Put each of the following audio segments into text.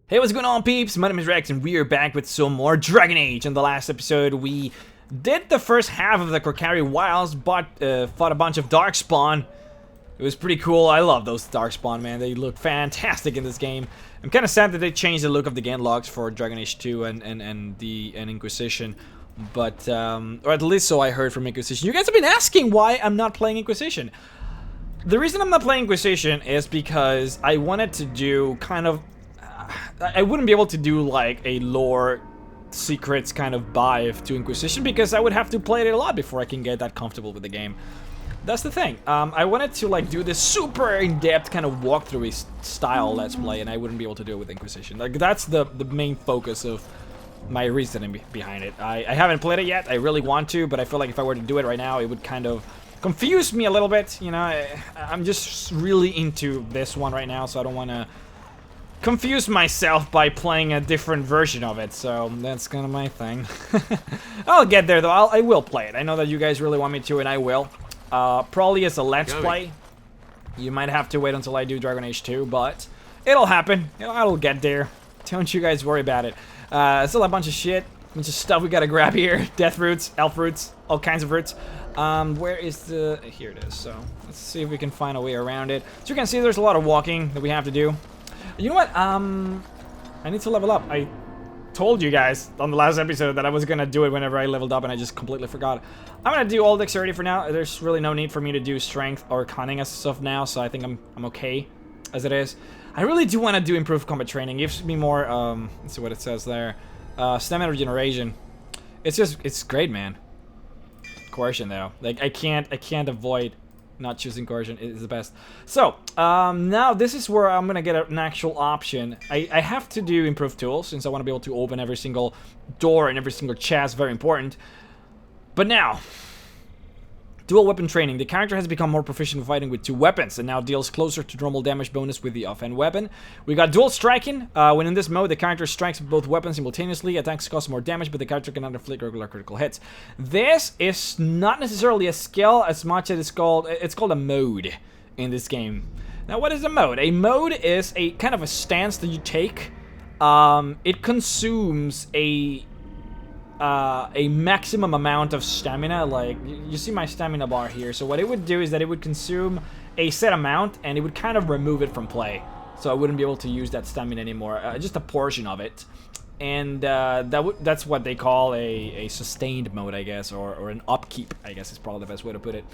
Hey, what's going on, peeps? My name is Rex, and we are back with some more Dragon Age. In the last episode, we did the first half of the Korcari Wilds, but fought a bunch of darkspawn. It was pretty cool. I love those darkspawn, man. They look fantastic in this game. I'm kind of sad that they changed the look of the game logs for Dragon Age 2 and Inquisition. But, or at least so I heard from Inquisition. You guys have been asking why I'm not playing Inquisition. The reason I'm not playing Inquisition is because I wanted to do kind of... I wouldn't be able to do like a lore secrets kind of dive to Inquisition because I would have to play it a lot before I can get that comfortable with the game. That's the thing. I wanted to like do this super in-depth kind of walkthrough style let's play, and I wouldn't be able to do it with Inquisition. Like that's the main focus of my reasoning behind it. I haven't played it yet. I really want to, but I feel like if I were to do it right now, it would kind of confuse me a little bit. You know, I'm just really into this one right now, so I don't want to confuse myself by playing a different version of it, so that's kind of my thing. I'll get there though. I will play it. I know that you guys really want me to, and I will. Probably as a let's play. You might have to wait until I do Dragon Age 2, but it'll happen. I'll get there. Don't you guys worry about it. Still a bunch of shit, bunch of stuff we gotta grab here. Death roots, elf roots, all kinds of roots. Where is the... Here it is. So let's see if we can find a way around it. So you can see there's a lot of walking that we have to do. You know what, I need to level up. I told you guys on the last episode that I was gonna do it whenever I leveled up, and I just completely forgot. I'm gonna do all dexterity for now. There's really no need for me to do strength or cunning as stuff now, so I think I'm okay as it is. I really do want to do improved combat training. It gives me more, let's see what it says there. Stamina regeneration. It's great, man. Coercion, though. Like, I can't avoid not choosing coercion. Is the best. So now this is where I'm gonna get an actual option. I have to do improved tools since I want to be able to open every single door and every single chest. Very important. But now, dual weapon training. The character has become more proficient in fighting with two weapons and now deals closer to normal damage bonus with the offhand weapon. We got dual striking. When in this mode, the character strikes with both weapons simultaneously. Attacks cost more damage, but the character cannot inflict regular critical hits. This is not necessarily a skill as much as it's called a mode in this game. Now, what is a mode? A mode is a kind of a stance that you take. It consumes a maximum amount of stamina. Like, you see my stamina bar here. So what it would do is that it would consume a set amount, and it would kind of remove it from play. So I wouldn't be able to use that stamina anymore. Just a portion of it. And that's what they call a sustained mode, I guess, or an upkeep, I guess is probably the best way to put it.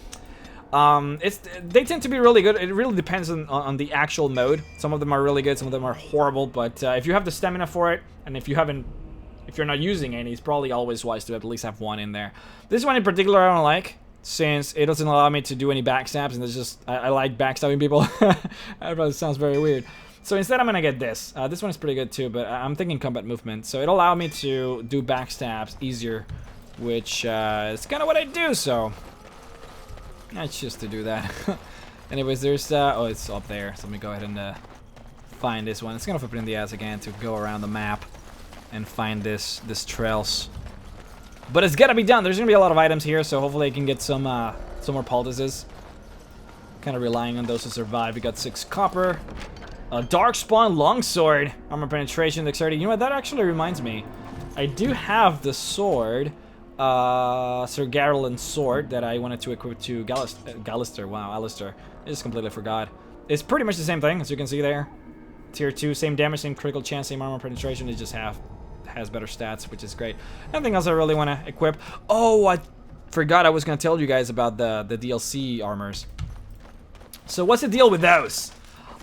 They tend to be really good. It really depends on the actual mode. Some of them are really good, some of them are horrible. But if you have the stamina for it, and if you're not using any, it's probably always wise to at least have one in there. This one in particular I don't like, since it doesn't allow me to do any backstabs, and it's just, I like backstabbing people. I know it sounds very weird. So instead I'm gonna get this. This one is pretty good too, but I'm thinking combat movement. So it'll allow me to do backstabs easier, which is kind of what I do, so that's just to do that. Anyways, there's, oh, it's up there. So let me go ahead and find this one. It's gonna flip it in the ass again to go around the map and find this trails, but it's gotta be done. There's gonna be a lot of items here, so hopefully I can get some more poultices. Kind of relying on those to survive. We got 6 copper, a darkspawn longsword, armor penetration, dexterity. You know what? That actually reminds me. I do have the sword, Sir Garland's sword that I wanted to equip to Gallister. Wow, Alistair. I just completely forgot. It's pretty much the same thing, as you can see there. Tier 2, same damage, same critical chance, same armor penetration. It just has better stats, which is great. Nothing else I really want to equip. Oh, I forgot I was going to tell you guys about the DLC armors. So what's the deal with those?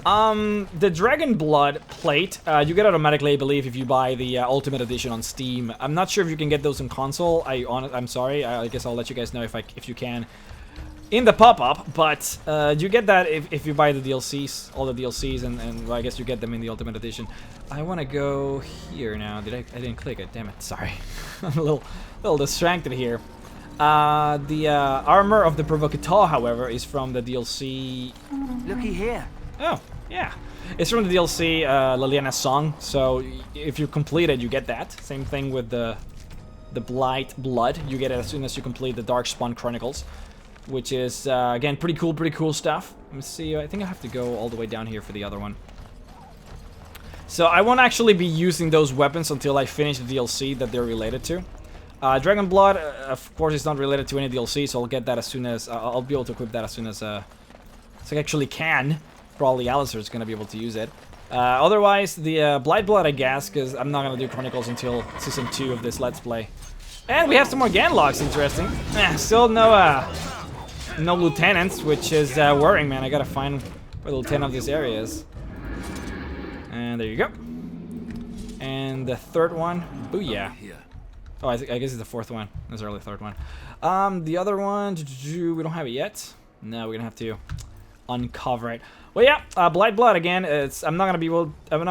The Dragon Blood plate, you get automatically, I believe, if you buy the Ultimate Edition on Steam. I'm not sure if you can get those on console. I'm sorry. I guess I'll let you guys know if you can in the pop-up, but you get that if you buy the DLCs, all the DLCs, and well, I guess you get them in the Ultimate Edition. I want to go here now. I didn't click it. Damn it. Sorry. I'm a little distracted here. The armor of the Provocateur, however, is from the DLC. Looky here. Oh, yeah. It's from the DLC Liliana's Song. So if you complete it, you get that. Same thing with the Blight Blood. You get it as soon as you complete the Darkspawn Chronicles, which is, again, pretty cool stuff. Let me see, I think I have to go all the way down here for the other one. So I won't actually be using those weapons until I finish the DLC that they're related to. Dragon Blood, of course, is not related to any DLC, so I'll get that as soon as... I'll be able to equip that as soon as I actually can. Probably Alistair's gonna be able to use it. Otherwise, the Blight Blood, I guess, because I'm not gonna do Chronicles until Season 2 of this Let's Play. And we have some more Ganlogs, interesting. Still no lieutenants, which is worrying, man. I gotta find where the lieutenant of this area is. And there you go. And the third one, booyah. Oh, I guess it's the fourth one. That's early third one. The other one, we don't have it yet. No, we're gonna have to uncover it. Well, yeah, Blight Blood again. I'm not gonna be able. I'm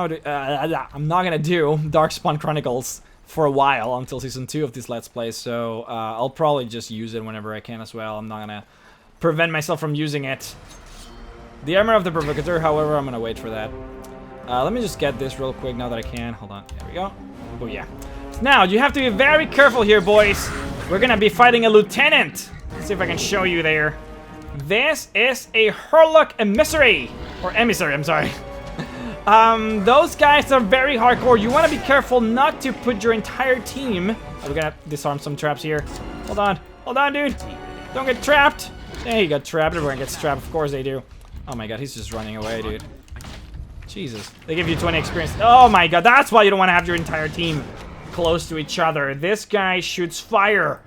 not gonna do Darkspawn Chronicles for a while until Season 2 of this Let's Play. So I'll probably just use it whenever I can as well. I'm not gonna prevent myself from using it. The Armor of the Provocateur, however, I'm gonna wait for that. Let me just get this real quick now that I can. Hold on. There we go. Oh yeah. Now, you have to be very careful here, boys. We're gonna be fighting a lieutenant. Let's see if I can show you there. This is a Hurlock emissary. Or emissary, I'm sorry. Those guys are very hardcore. You want to be careful not to put your entire team... We're gonna disarm some traps here. Hold on. Hold on, dude. Don't get trapped. Hey, you got trapped. Everyone gets trapped. Of course they do. Oh my god, he's just running away, dude. Jesus. They give you 20 experience. Oh my god, that's why you don't want to have your entire team close to each other. This guy shoots fire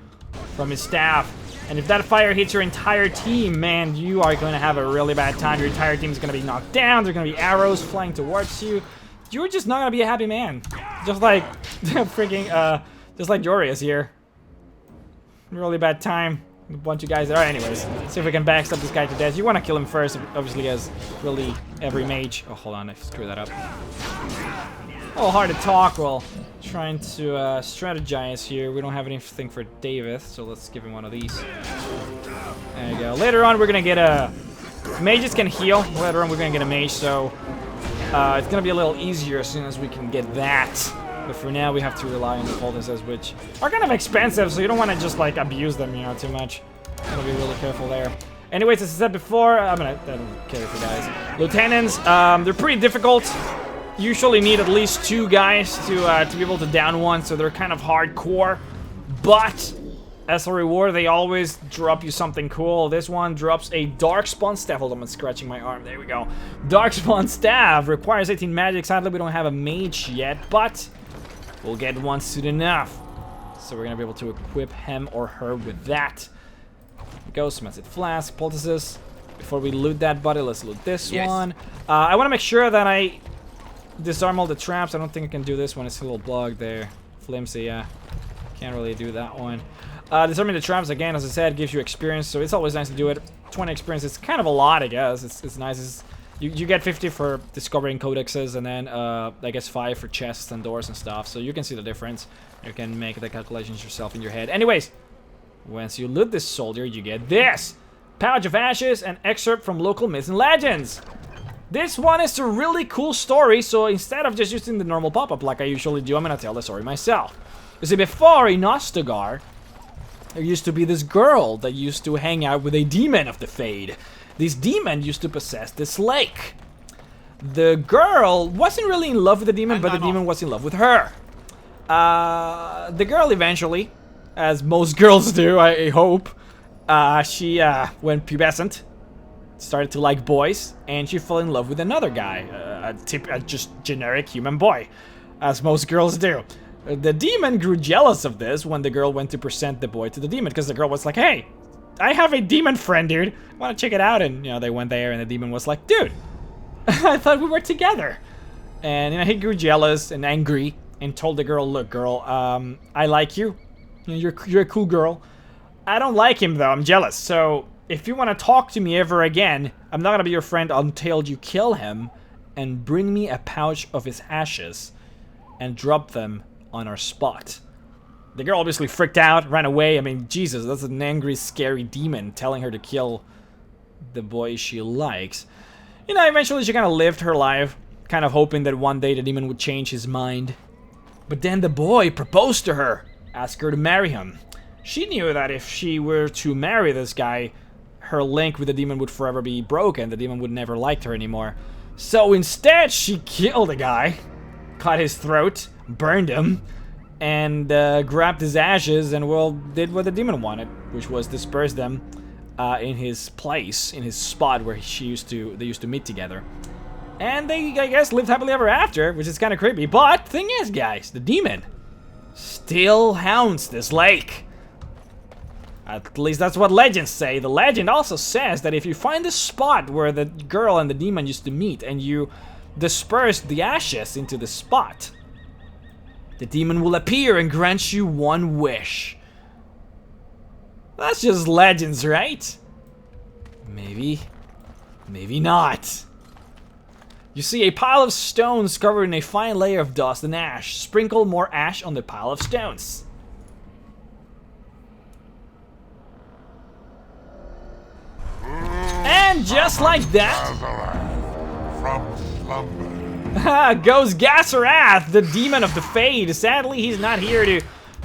from his staff. And if that fire hits your entire team, man, you are going to have a really bad time. Your entire team is going to be knocked down. There's going to be arrows flying towards you. You're just not going to be a happy man. Just like freaking, just like Jory is here. Really bad time. A bunch of guys there. Anyways, let's see if we can backstab this guy to death. You want to kill him first, obviously, as really every mage. Oh, hold on, I screwed that up. A little hard to talk while trying to strategize here. We don't have anything for David, so let's give him one of these. There you go. Later on, we're gonna get a... Mages can heal. Later on, we're gonna get a mage, so it's gonna be a little easier as soon as we can get that. But for now, we have to rely on the poultices, which are kind of expensive, so you don't want to just, like, abuse them, you know, too much. Gotta be really careful there. Anyways, as I said before, I don't care for guys. Lieutenants, they're pretty difficult. Usually need at least 2 guys to be able to down one, so they're kind of hardcore. But as a reward, they always drop you something cool. This one drops a Darkspawn Staff. Hold on, I'm scratching my arm. There we go. Darkspawn Staff requires 18 magic. Sadly, we don't have a mage yet, but we'll get one soon enough. So we're gonna be able to equip him or her with that. Ghost Method Flask, poultices. Before we loot that body, let's loot this one. I want to make sure that I disarm all the traps. I don't think I can do this one. It's a little blocked there. Flimsy, yeah. Can't really do that one. Disarming the traps, again, as I said, gives you experience, so it's always nice to do it. 20 experience, it's kind of a lot, I guess. It's nice. You get 50 for discovering codexes, and then, I guess 5 for chests and doors and stuff, so you can see the difference. You can make the calculations yourself in your head. Anyways, once you loot this soldier, you get this! Pouch of Ashes and excerpt from local myths and legends. This one is a really cool story, so instead of just using the normal pop-up like I usually do, I'm gonna tell the story myself. You see, before in Ostagar, there used to be this girl that used to hang out with a demon of the Fade. This demon used to possess this lake. The girl wasn't really in love with the demon, but the demon was in love with her. The girl eventually, as most girls do, I hope, she went pubescent, started to like boys, and she fell in love with another guy, a just generic human boy, as most girls do. The demon grew jealous of this when the girl went to present the boy to the demon, because the girl was like, hey, I have a demon friend, dude. Want to check it out? And, you know, they went there, and the demon was like, dude, I thought we were together. And, you know, he grew jealous and angry and told the girl, look, girl, I like you. You're a cool girl. I don't like him, though. I'm jealous. So if you want to talk to me ever again, I'm not going to be your friend until you kill him and bring me a pouch of his ashes and drop them on our spot. The girl obviously freaked out, ran away. I mean, Jesus, that's an angry, scary demon telling her to kill the boy she likes. You know, eventually she kind of lived her life, kind of hoping that one day the demon would change his mind. But then the boy proposed to her, asked her to marry him. She knew that if she were to marry this guy, her link with the demon would forever be broken. The demon would never like her anymore. So instead, she killed the guy. cut his throat, burned him, and grabbed his ashes and, well, did what the demon wanted, which was disperse them in his place, in his spot where they used to meet together. And they, I guess, lived happily ever after, which is kind of creepy. But, thing is, guys, the demon still haunts this lake. At least that's what legends say. The legend also says that if you find the spot where the girl and the demon used to meet and you disperse the ashes into the spot, the demon will appear and grant you one wish. That's just legends, right? Maybe. Maybe not. You see a pile of stones covered in a fine layer of dust and ash. Sprinkle more ash on the pile of stones. And just like that, goes Gasarath, the demon of the Fade. Sadly, he's not here to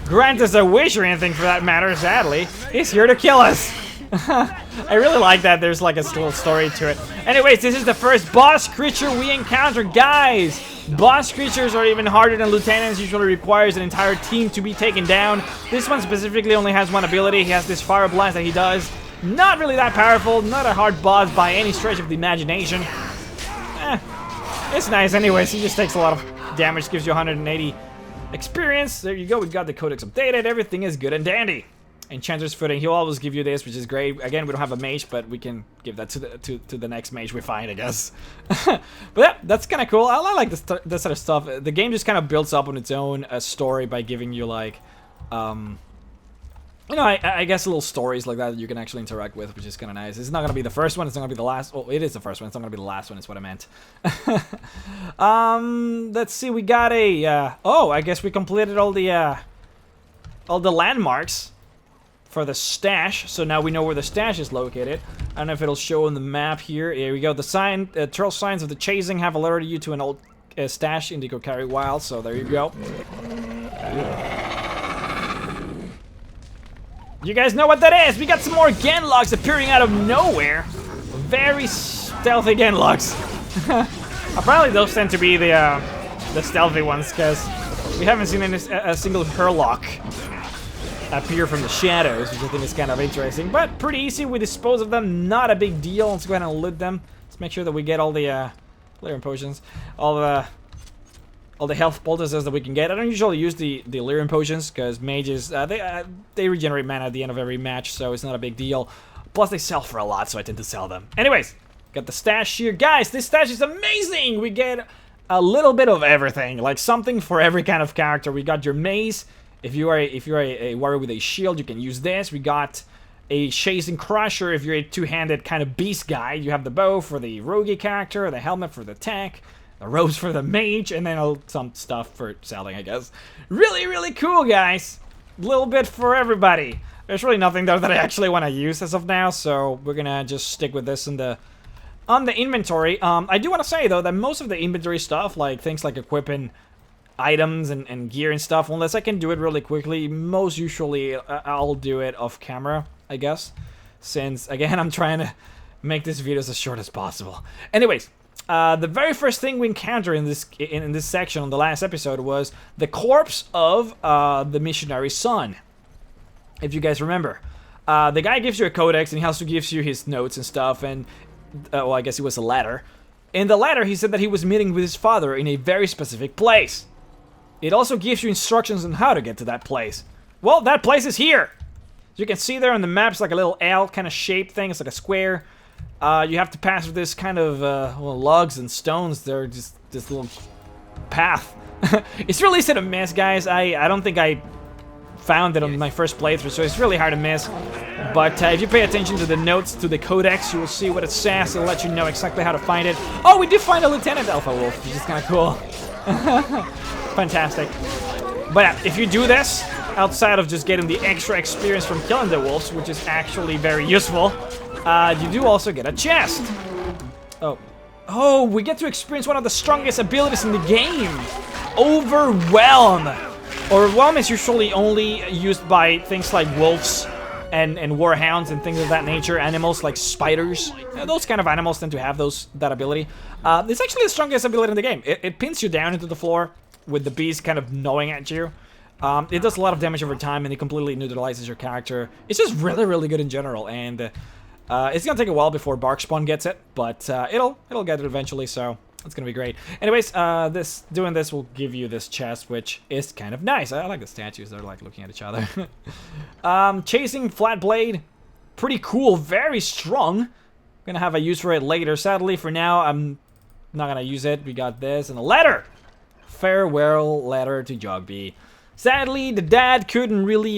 grant us a wish or anything for that matter, sadly. He's here to kill us. I really like that there's like a little story to it. Anyways, this is the first boss creature we encounter, guys. Boss creatures are even harder than lieutenants, usually requires an entire team to be taken down. This one specifically only has one ability. He has this fire blast that he does. Not really that powerful, not a hard boss by any stretch of the imagination. It's nice anyways, he just takes a lot of damage, gives you 180 experience. There you go, we got the codex updated, everything is good and dandy. Enchanter's Footing, he'll always give you this, which is great. Again, we don't have a mage, but we can give that to the next mage we find, I guess. But yeah, that's kind of cool. I like this sort of stuff. The game just kind of builds up on its own story by giving you like, you know, I guess little stories like that you can actually interact with, which is kind of nice. It's not going to be the first one, it's not going to be the last. Oh, it is the first one, it's not going to be the last one, is what I meant. Let's see, we got a, oh, I guess we completed all the landmarks for the stash, so now we know where the stash is located. I don't know if it'll show on the map here. Here we go, the sign, trail signs of the chasing have alerted you to an old stash in the Korcari Wilds, so there you go. You guys know what that is! We got some more Genlocks appearing out of nowhere. Very stealthy Genlocks. Apparently those tend to be the stealthy ones, because we haven't seen a single Hurlock appear from the shadows, which I think is kind of interesting. But pretty easy, we dispose of them, not a big deal. Let's go ahead and loot them. Let's make sure that we get all the Lyrium potions, all the health poultices that we can get. I don't usually use the Lyrium potions because mages, they regenerate mana at the end of every match, so it's not a big deal. Plus they sell for a lot, so I tend to sell them. Anyways, got the stash here. Guys, this stash is amazing! We get a little bit of everything, like something for every kind of character. We got your mace. If you are a warrior with a shield, you can use this. We got a chasing crusher. If you're a two-handed kind of beast guy, you have the bow for the roguey character, the helmet for the tank, the robes for the mage, and then some stuff for selling, I guess. Really, really cool, guys. A little bit for everybody. There's really nothing there that I actually want to use as of now, so we're gonna just stick with this on the inventory. I do want to say, though, that most of the inventory stuff, like things like equipping items and gear and stuff, unless I can do it really quickly, most usually I'll do it off camera, I guess. Since, again, I'm trying to make this video as short as possible. Anyways. The very first thing we encounter in this section on the last episode was the corpse of the missionary son. If you guys remember, the guy gives you a codex and he also gives you his notes and stuff. And well, I guess it was a letter. In the letter, he said that he was meeting with his father in a very specific place. It also gives you instructions on how to get to that place. Well, that place is here. As you can see there on the map, it's like a little L kind of shaped thing. It's like a square. You have to pass this kind of well, logs and stones. They're just this little path. It's really easy to miss, guys. I don't think I found it on my first playthrough, so it's really hard to miss. But if you pay attention to the notes to the codex, you will see what it says. It'll let you know exactly how to find it. Oh, we did find a Lieutenant Alpha Wolf, which is kind of cool. Fantastic. But yeah, if you do this, outside of just getting the extra experience from killing the wolves, which is actually very useful, you do also get a chest. Oh, we get to experience one of the strongest abilities in the game. Overwhelm. Overwhelm is usually only used by things like wolves and warhounds and things of that nature. Animals like spiders. Those kind of animals tend to have that ability. It's actually the strongest ability in the game. It pins you down into the floor. with the beast kind of gnawing at you. It does a lot of damage over time, and it completely neutralizes your character. It's just really, really good in general, and it's gonna take a while before darkspawn gets it, but it'll get it eventually, so it's gonna be great. Anyways, doing this will give you this chest, which is kind of nice. I like the statues; they're like looking at each other. Chasing flat blade, pretty cool, very strong. Gonna have a use for it later. Sadly, for now, I'm not gonna use it. We got this and a letter. Farewell letter to Jogby. Sadly, the dad couldn't really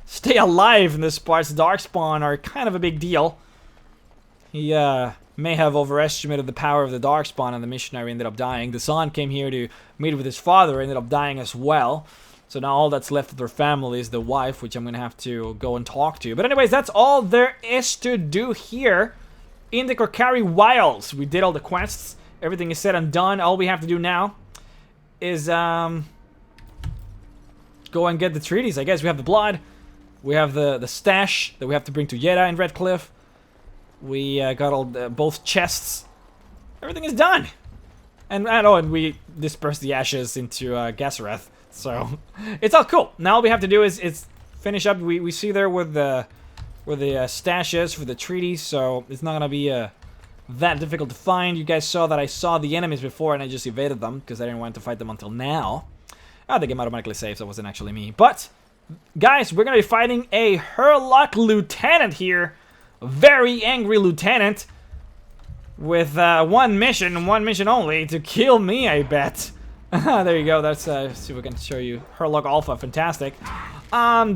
stay alive in this part. Darkspawn are kind of a big deal. He may have overestimated the power of the darkspawn, and the missionary ended up dying. The son came here to meet with his father, ended up dying as well. So now all that's left of their family is the wife, which I'm gonna have to go and talk to. But anyways, that's all there is to do here in the Korcari Wilds. We did all the quests. Everything is said and done. All we have to do now is go and get the treaties. I guess we have the blood. We have the stash that we have to bring to Yeda in Redcliffe. We got all both chests. Everything is done. And we dispersed the ashes into Gassereth. So it's all cool. Now all we have to do is finish up. We see there where the stash is for the treaties. So it's not gonna be that difficult to find. You guys saw that I saw the enemies before and I just evaded them because I didn't want to fight them until now. The game automatically saves, so it wasn't actually me. But, guys, we're gonna be fighting a Herlock Lieutenant here. Very angry Lieutenant. With one mission only, to kill me, I bet. There you go, let's see if we can show you Herlock Alpha, fantastic.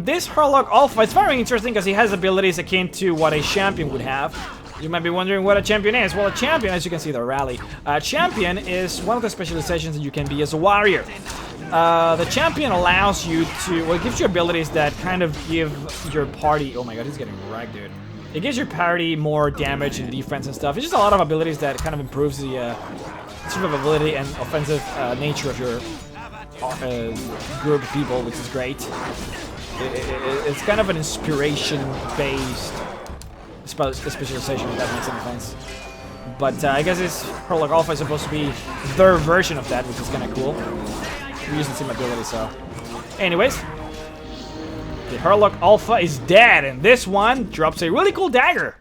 This Herlock Alpha is very interesting because he has abilities akin to what a champion would have. You might be wondering what a champion is. Well, a champion, as you can see, the rally. A champion is one of the specializations that you can be as a warrior. The champion allows you to, well, it gives you abilities that kind of give your party, oh my god, he's getting wrecked, dude. It gives your party more damage and defense and stuff. It's just a lot of abilities that kind of improves the survivability and offensive nature of your group of people, which is great. It's kind of an inspiration-based specialization, if that makes any sense. But I guess this Herlock Alpha is supposed to be their version of that, which is kind of cool. We're using the same ability, so. Anyways, the Herlock Alpha is dead, and this one drops a really cool dagger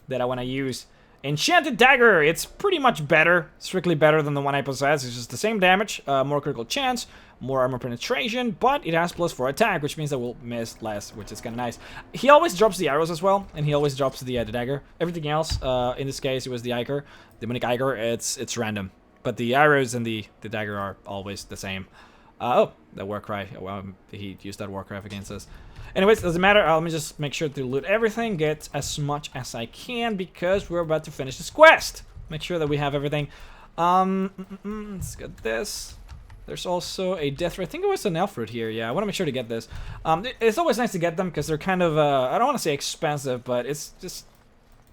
that I want to use. Enchanted Dagger, it's pretty much better, strictly better than the one I possess. It's just the same damage, more critical chance, more armor penetration, but it has +4 attack, which means that we'll miss less, which is kind of nice. He always drops the arrows as well, and he always drops the dagger. Everything else, in this case, it was the Iker, demonic Iker, it's random. But the arrows and the dagger are always the same. Oh, the Warcry. Well, he used that Warcry against us. Anyways, doesn't matter. Let me just make sure to loot everything, get as much as I can, because we're about to finish this quest. Make sure that we have everything. Let's get this. There's also a death root. I think it was an elf root here. Yeah, I want to make sure to get this. It's always nice to get them because they're kind of, I don't want to say expensive, but it's just,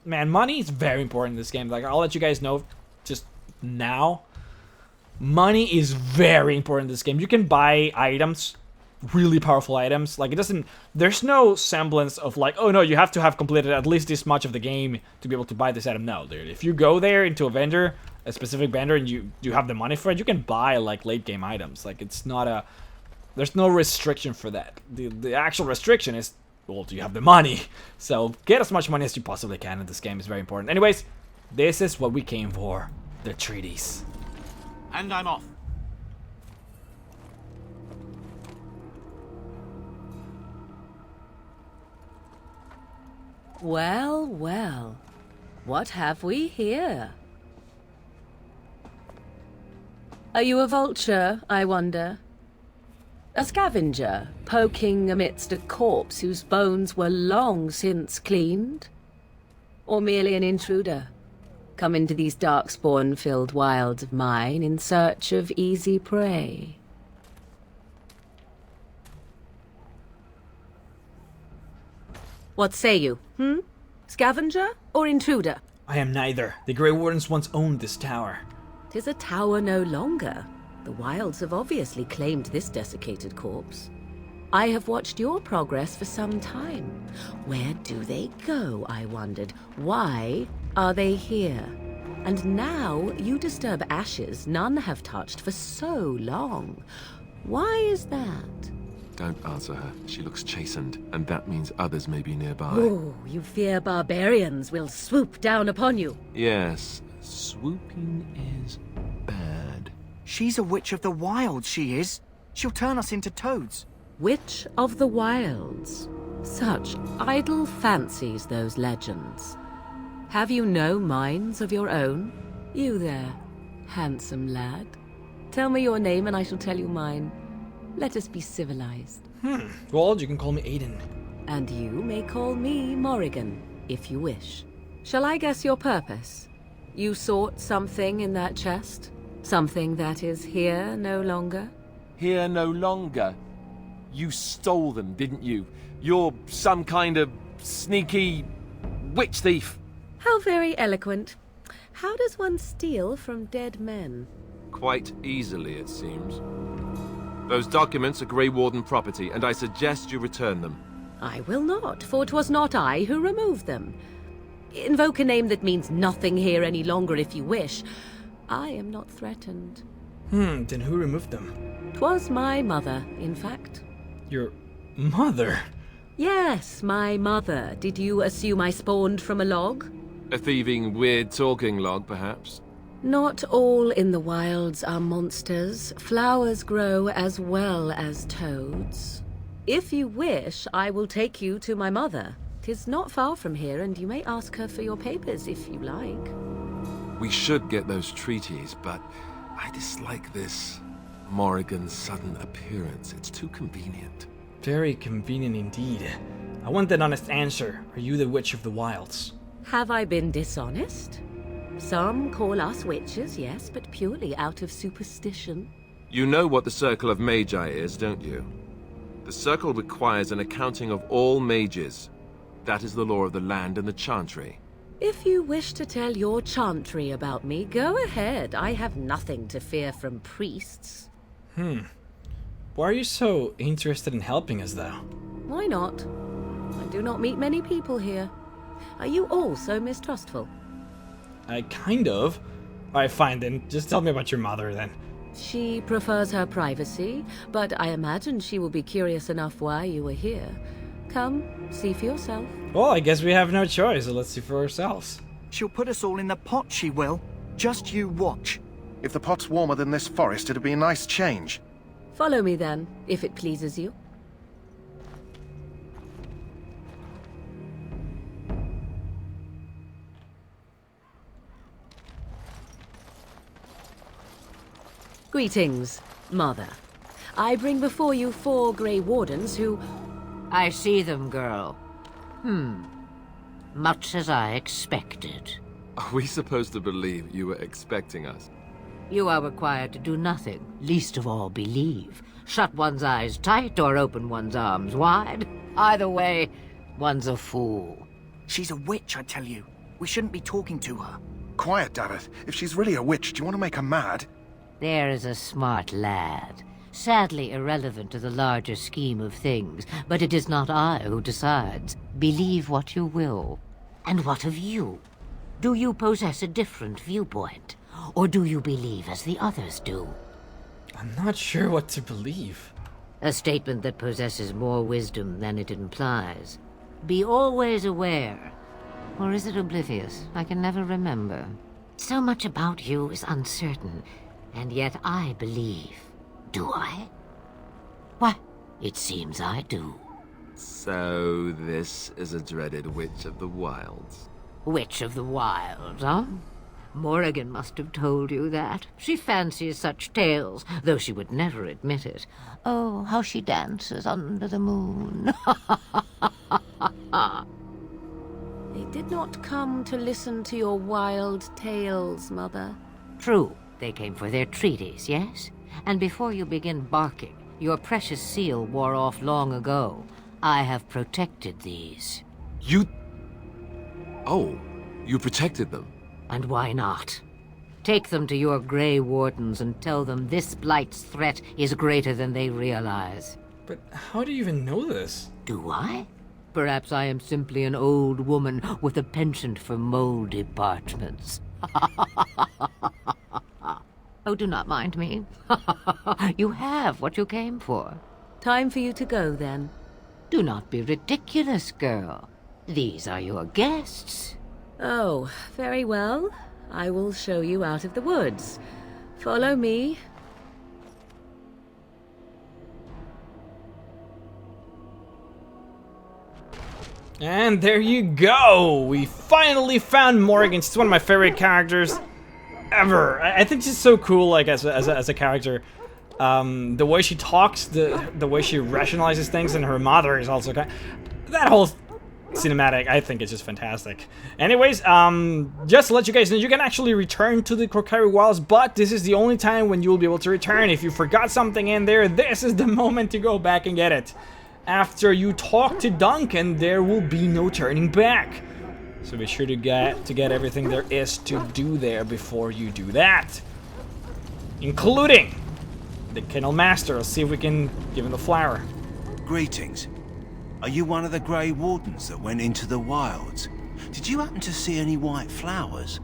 man, money is very important in this game. Like, I'll let you guys know just now. Money is very important in this game. You can buy items, really powerful items. Like, it doesn't, there's no semblance of like, oh no, you have to have completed at least this much of the game to be able to buy this item. No, dude. If you go there into a vendor, a specific vendor, and you have the money for it, you can buy like late game items. Like, it's not a, there's no restriction for that. The actual restriction is, well, do you have the money? So get as much money as you possibly can in this game. Is very important. Anyways, this is what we came for, the treaties. And I'm off. Well, well. What have we here? Are you a vulture, I wonder? A scavenger, poking amidst a corpse whose bones were long since cleaned? Or merely an intruder, come into these darkspawn-filled wilds of mine in search of easy prey? What say you, Scavenger or intruder? I am neither. The Grey Wardens once owned this tower. 'Tis a tower no longer. The wilds have obviously claimed this desiccated corpse. I have watched your progress for some time. Where do they go, I wondered? Why are they here? And now you disturb ashes none have touched for so long. Why is that? Don't answer her. She looks chastened, and that means others may be nearby. Oh, you fear barbarians will swoop down upon you. Yes, swooping is bad. She's a witch of the wilds, she is. She'll turn us into toads. Witch of the Wilds. Such idle fancies, those legends. Have you no minds of your own? You there, handsome lad. Tell me your name and I shall tell you mine. Let us be civilized. Well, you can call me Aiden. And you may call me Morrigan, if you wish. Shall I guess your purpose? You sought something in that chest? Something that is here no longer? Here no longer. You stole them, didn't you? You're some kind of sneaky witch thief. How very eloquent. How does one steal from dead men? Quite easily, it seems. Those documents are Grey Warden property, and I suggest you return them. I will not, for 'twas not I who removed them. Invoke a name that means nothing here any longer if you wish. I am not threatened. Then who removed them? 'Twas my mother, in fact. Your mother? Yes, my mother. Did you assume I spawned from a log? A thieving, weird-talking log, perhaps? Not all in the wilds are monsters. Flowers grow as well as toads. If you wish, I will take you to my mother. 'Tis not far from here, and you may ask her for your papers if you like. We should get those treaties, but I dislike this Morrigan's sudden appearance. It's too convenient. Very convenient indeed. I want an honest answer. Are you the Witch of the Wilds? Have I been dishonest? Some call us witches, yes, but purely out of superstition. You know what the Circle of Magi is, don't you? The Circle requires an accounting of all mages. That is the law of the land and the Chantry. If you wish to tell your chantry about me, go ahead. I have nothing to fear from priests. Why are you so interested in helping us, though? Why not? I do not meet many people here. Are you all so mistrustful? Kind of. Alright, fine then. Just tell me about your mother, then. She prefers her privacy, but I imagine she will be curious enough why you are here. Come, see for yourself. Well, I guess we have no choice, so let's see for ourselves. She'll put us all in the pot, she will. Just you watch. If the pot's warmer than this forest, it'd be a nice change. Follow me then, if it pleases you. Greetings, Mother. I bring before you 4 Grey Wardens who... I see them, girl. Much as I expected. Are we supposed to believe you were expecting us? You are required to do nothing, least of all believe. Shut one's eyes tight or open one's arms wide. Either way, one's a fool. She's a witch, I tell you. We shouldn't be talking to her. Quiet, Dareth. If she's really a witch, do you want to make her mad? There is a smart lad. Sadly irrelevant to the larger scheme of things, but it is not I who decides. Believe what you will. And what of you? Do you possess a different viewpoint? Or do you believe as the others do? I'm not sure what to believe. A statement that possesses more wisdom than it implies. Be always aware. Or is it oblivious? I can never remember. So much about you is uncertain, and yet I believe. Do I? Why, it seems I do. So this is a dreaded Witch of the Wilds. Witch of the Wilds, huh? Morrigan must have told you that. She fancies such tales, though she would never admit it. Oh, how she dances under the moon. They did not come to listen to your wild tales, Mother. True, they came for their treaties, yes? And before you begin barking, your precious seal wore off long ago. I have protected these. You... Oh, you protected them. And why not? Take them to your Grey Wardens and tell them this blight's threat is greater than they realize. But how do you even know this? Do I? Perhaps I am simply an old woman with a penchant for moldy parchments. Oh, do not mind me. You have what you came for. Time for you to go, then. Do not be ridiculous, girl. These are your guests. Oh, very well. I will show you out of the woods. Follow me. And there you go! We finally found Morrigan. She's one of my favorite characters ever. I think she's so cool, like, as a character. The way she talks, the way she rationalizes things, and her mother is also kind of, that whole cinematic, I think, is just fantastic. Anyways, just to let you guys know, you can actually return to the Korcari Wilds, but this is the only time when you'll be able to return. If you forgot something in there, this is the moment to go back and get it. After you talk to Duncan, there will be no turning back. So be sure to get everything there is to do there before you do that. Including the Kennel Master. Let's see if we can give him the flower. Greetings. Are you one of the Grey Wardens that went into the wilds? Did you happen to see any white flowers?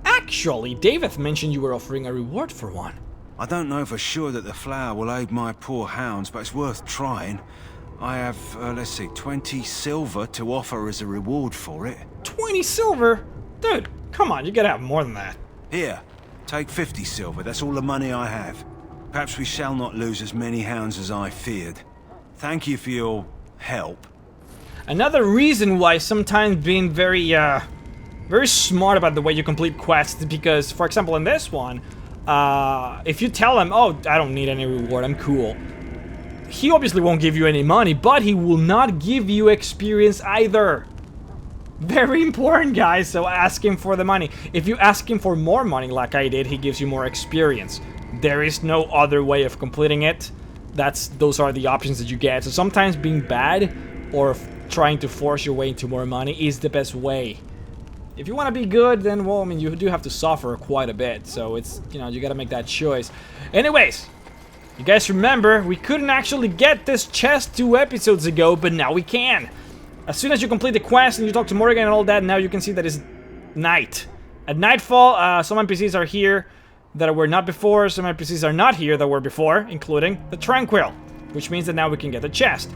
Actually, David mentioned you were offering a reward for one. I don't know for sure that the flower will aid my poor hounds, but it's worth trying. I have, let's see, 20 silver to offer as a reward for it. 20 silver? Dude, come on, you gotta have more than that. Here, take 50 silver, that's all the money I have. Perhaps we shall not lose as many hounds as I feared. Thank you for your help. Another reason why sometimes being very smart about the way you complete quests, because, for example, in this one, if you tell him, oh, I don't need any reward, I'm cool, he obviously won't give you any money, but he will not give you experience either. Very important, guys, so ask him for the money. If you ask him for more money like I did, he gives you more experience. There is no other way of completing it. Those are the options that you get. So sometimes being bad or trying to force your way into more money is the best way. If you want to be good, then, well, I mean, you do have to suffer quite a bit. So it's, you know, you gotta make that choice. Anyways, you guys remember, we couldn't actually get this chest 2 episodes ago, but now we can. As soon as you complete the quest and you talk to Morrigan and all that, now you can see that it's night. At nightfall, some NPCs are here that were not before, some NPCs are not here that were before, including the Tranquil, which means that now we can get the chest.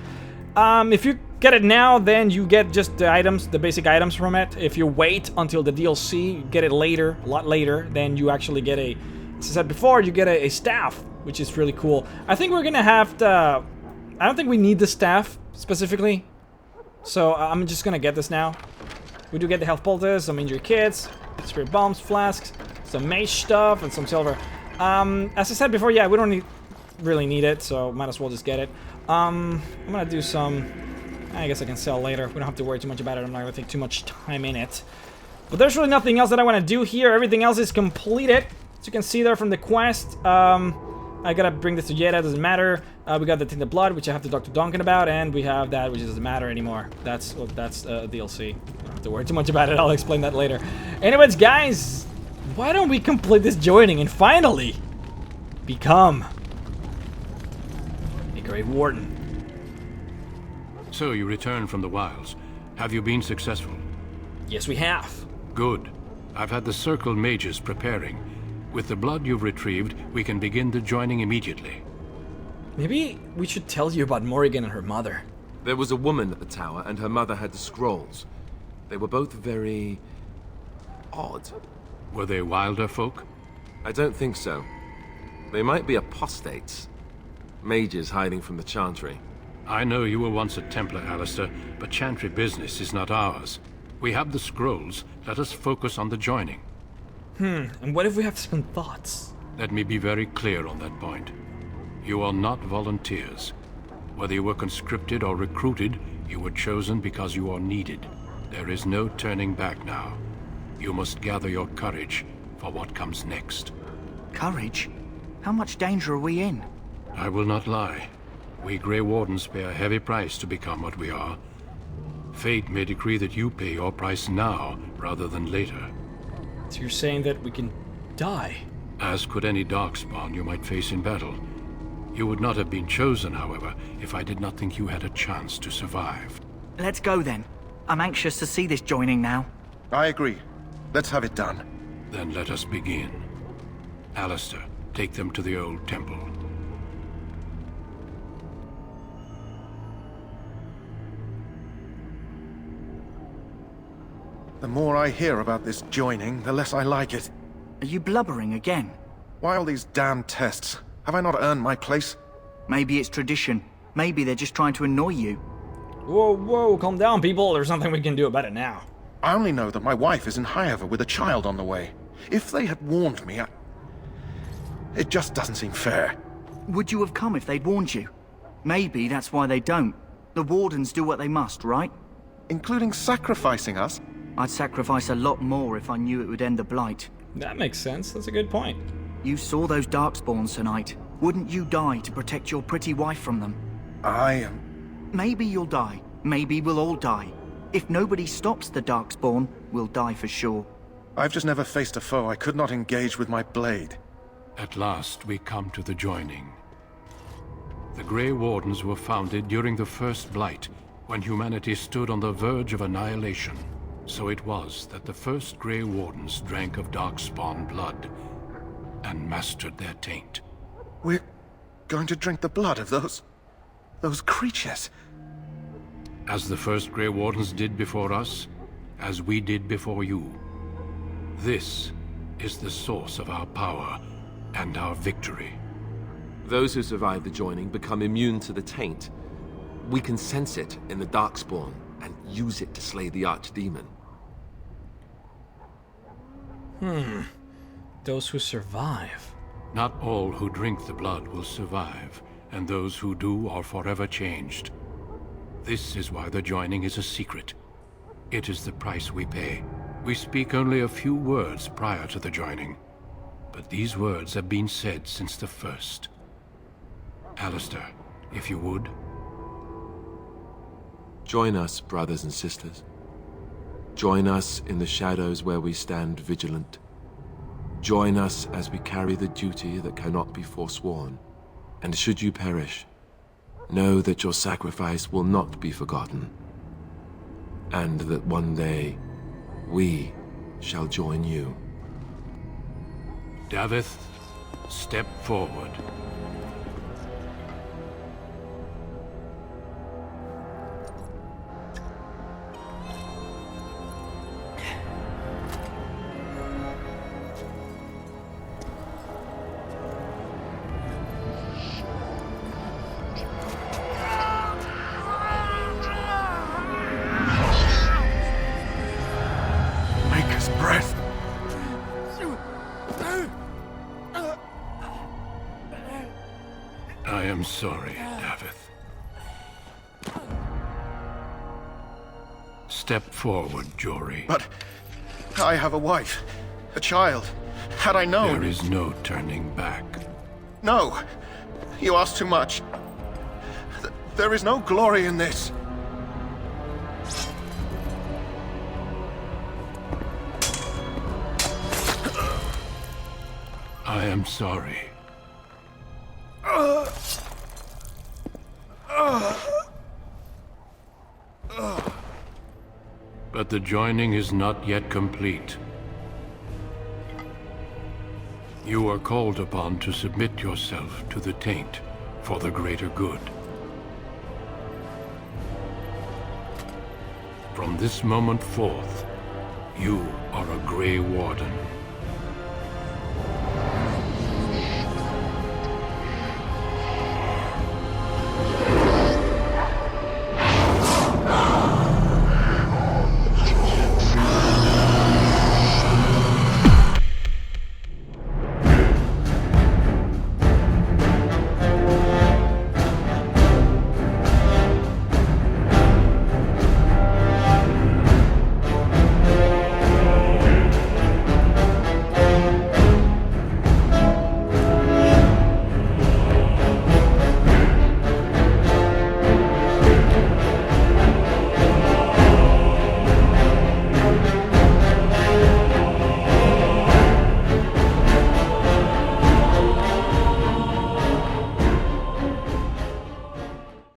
If you get it now, then you get just the items, the basic items from it. If you wait until the DLC, get it later, a lot later, then you actually get a, as I said before, you get a staff, which is really cool. I think we're gonna have to, I don't think we need the staff specifically, so I'm just gonna get this now. We do get the health poultice, some injured kits, spirit bombs, flasks, some mage stuff, and some silver. As I said before, yeah, we don't really need it, so might as well just get it. I'm gonna do some, I guess I can sell later. We don't have to worry too much about it. I'm not gonna take too much time in it. But there's really nothing else that I want to do here. Everything else is completed. As you can see there from the quest, I gotta bring this to Yeda, doesn't matter. We got the Tainted Blood, which I have to talk to Duncan about, and we have that, which doesn't matter anymore. That's DLC. Don't have to worry too much about it. I'll explain that later. Anyways, guys, why don't we complete this joining and finally become a Grey Warden? So you returned from the wilds. Have you been successful? Yes, we have. Good. I've had the Circle mages preparing. With the blood you've retrieved, we can begin the joining immediately. Maybe we should tell you about Morrigan and her mother. There was a woman at the tower, and her mother had the scrolls. They were both very odd. Were they wilder folk? I don't think so. They might be apostates. Mages hiding from the Chantry. I know you were once a Templar, Alistair, but Chantry business is not ours. We have the scrolls. Let us focus on the joining. And what if we have second thoughts? Let me be very clear on that point. You are not volunteers. Whether you were conscripted or recruited, you were chosen because you are needed. There is no turning back now. You must gather your courage for what comes next. Courage? How much danger are we in? I will not lie. We Grey Wardens pay a heavy price to become what we are. Fate may decree that you pay your price now rather than later. So you're saying that we can die? As could any darkspawn you might face in battle. You would not have been chosen, however, if I did not think you had a chance to survive. Let's go then. I'm anxious to see this joining now. I agree. Let's have it done. Then let us begin. Alistair, Take them to the old temple. The more I hear about this joining, the less I like it. Are you blubbering again? Why all these damn tests? Have I not earned my place? Maybe it's tradition. Maybe they're just trying to annoy you. Whoa, whoa, calm down, people. There's nothing we can do about it now. I only know that my wife is in Highover with a child on the way. If they had warned me, it just doesn't seem fair. Would you have come if they'd warned you? Maybe that's why they don't. The Wardens do what they must, right? Including sacrificing us? I'd sacrifice a lot more if I knew it would end the Blight. That makes sense. That's a good point. You saw those darkspawns tonight. Wouldn't you die to protect your pretty wife from them? Maybe you'll die. Maybe we'll all die. If nobody stops the darkspawn, we'll die for sure. I've just never faced a foe I could not engage with my blade. At last, we come to the joining. The Grey Wardens were founded during the First Blight, when humanity stood on the verge of annihilation. So it was that the first Grey Wardens drank of darkspawn blood and mastered their taint. We're going to drink the blood of those creatures. As the first Grey Wardens did before us, as we did before you. This is the source of our power and our victory. Those who survive the joining become immune to the taint. We can sense it in the darkspawn and use it to slay the archdemon. Those who survive. Not all who drink the blood will survive, and those who do are forever changed. This is why the joining is a secret. It is the price we pay. We speak only a few words prior to the joining, but these words have been said since the first. Alistair, if you would. Join us, brothers and sisters. Join us in the shadows where we stand vigilant. Join us as we carry the duty that cannot be forsworn. And should you perish, know that your sacrifice will not be forgotten. And that one day, we shall join you. Davith, step forward. I am sorry, Davith. Step forward, Jory. But I have a wife, a child. Had I known... There is no turning back. No! You ask too much. There is no glory in this. I am sorry. But the joining is not yet complete. You are called upon to submit yourself to the taint for the greater good. From this moment forth, you are a Grey Warden.